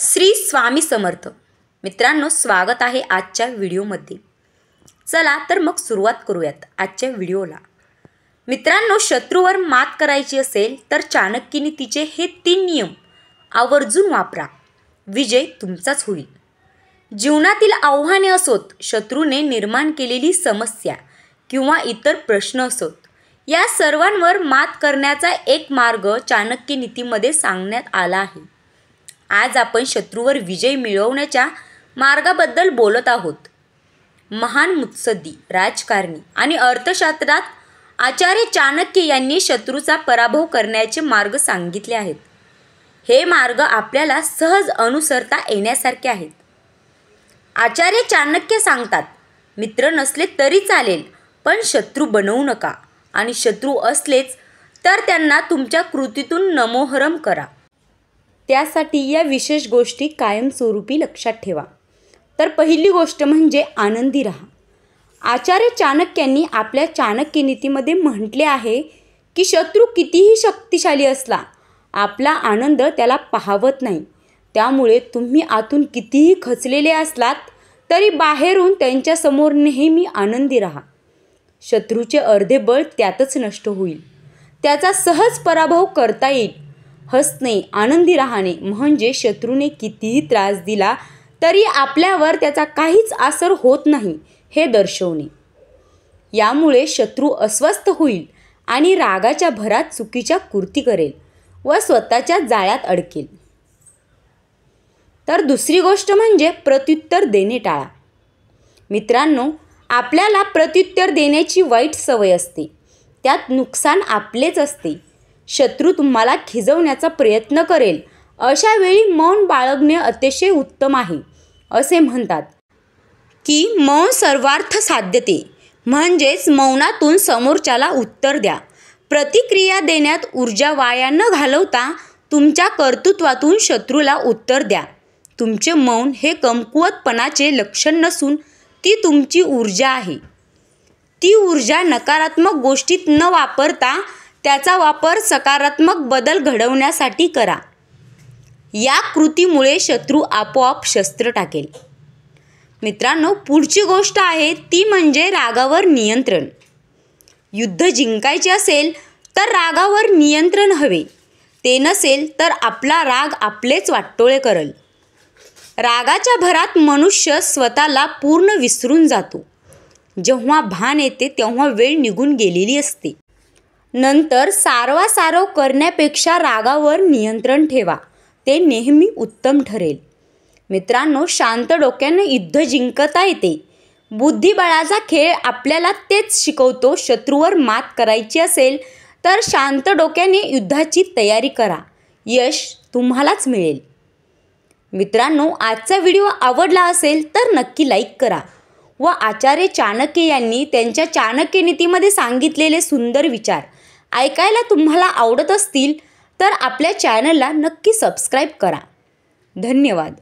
श्री स्वामी समर्थ. मित्रांनो, स्वागत आहे आजच्या व्हिडिओमध्ये. चला तर मग सुरुवात करूयात आजच्या व्हिडिओला. मित्रांनो, शत्रूवर मात करायची असेल तर चाणक्यनी तिचे हे 3 नियम आवर्जून वापरा. विजय तुमचाच होईल. जीवनातील आव्हाने असोत, शत्रूने निर्माण केलेली समस्या किंवा इतर प्रश्न असोत, या सर्वांवर मात करण्याचा एक मार्ग चाणक्य नीतीमध्ये सांगण्यात आला आहे. आज आपण शत्रूवर विजय मिळवण्याच्या मार्गाबद्दल बोलत आहोत. महान मुत्सद्दी, राजकारणी आणि अर्थशास्त्रात आचार्य चाणक्य यांनी शत्रूचा पराभव करण्याचे मार्ग सांगितले आहेत. हे मार्ग आपल्याला सहज अनुसरता येण्यासारखे आहेत. आचार्य चाणक्य सांगतात, मित्र नसले तरी चालेल, पण शत्रू बनवू नका, आणि शत्रू असलेच तर त्यांना तुमच्या कृतीतून नमोहरम करा. त्यासाठी या विशेष गोष्टी कायमस्वरूपी लक्षात ठेवा. तर पहिली गोष्ट म्हणजे आनंदी राहा. आचार्य चाणक्यांनी आपल्या चाणक्य नीतीमध्ये म्हटले आहे की शत्रू कितीही शक्तिशाली असला, आपला आनंद त्याला पाहवत नाही. त्यामुळे तुम्ही आतून कितीही खचलेले असलात तरी बाहेरून त्यांच्यासमोर नेहमी आनंदी राहा. शत्रूचे अर्धे बळ त्यातच नष्ट होईल. त्याचा सहज पराभव करता येईल. हसणे, आनंदी राहणे म्हणजे शत्रूने कितीही त्रास दिला तरी आपल्यावर त्याचा काहीच असर होत नाही हे दर्शवणे. यामुळे शत्रू अस्वस्थ होईल आणि रागाच्या भरात चुकीच्या कृती करेल व स्वतःच्या जाळ्यात अडकेल. तर दुसरी गोष्ट म्हणजे प्रत्युत्तर देणे टाळा. मित्रांनो, आपल्याला प्रत्युत्तर देण्याची वाईट सवय असते. त्यात नुकसान आपलेच असते. शत्रू तुम्हाला खिजवण्याचा प्रयत्न करेल, अशा वेळी मौन बाळगणे अतिशय उत्तम आहे. असे म्हणतात की मौन सर्वार्थ साध्यते, म्हणजेच मौनातून समोरच्याला उत्तर द्या. प्रतिक्रिया देण्यात ऊर्जा वाया न घालवता तुमच्या कर्तृत्वातून शत्रूला उत्तर द्या. तुमचे मौन हे कमकुवतपणाचे लक्षण नसून ती तुमची ऊर्जा आहे. ती ऊर्जा नकारात्मक गोष्टीत न वापरता त्याचा वापर सकारात्मक बदल घडवण्यासाठी करा. या कृतीमुळे शत्रू आपोआप शस्त्र टाकेल. मित्रांनो, पुढची गोष्ट आहे ती म्हणजे रागावर नियंत्रण. युद्ध जिंकायचे असेल तर रागावर नियंत्रण हवे. ते नसेल तर आपला राग आपलेच वाटोळे करेल. रागाच्या भरात मनुष्य स्वतःला पूर्ण विसरून जातो. जेव्हा भान येते तेव्हा वेळ निघून गेलेली असते. नंतर सारवासारव करण्यापेक्षा रागावर नियंत्रण ठेवा. ते नेहमी उत्तम ठरेल. मित्रांनो, शांत डोक्याने युद्ध जिंकता येते. बुद्धिबळाचा खेळ आपल्याला तेच शिकवतो. शत्रूवर मात करायची असेल तर शांत डोक्याने युद्धाची तयारी करा. यश तुम्हालाच मिळेल. मित्रांनो, आजचा व्हिडिओ आवडला असेल तर नक्की लाईक करा व आचार्य चाणक्य यांनी त्यांच्या चाणक्य नीतीमध्ये सांगितलेले सुंदर विचार ऐकायला तुम्हाला आवडत असतील तर आपल्या चॅनलला नक्की सबस्क्राईब करा. धन्यवाद.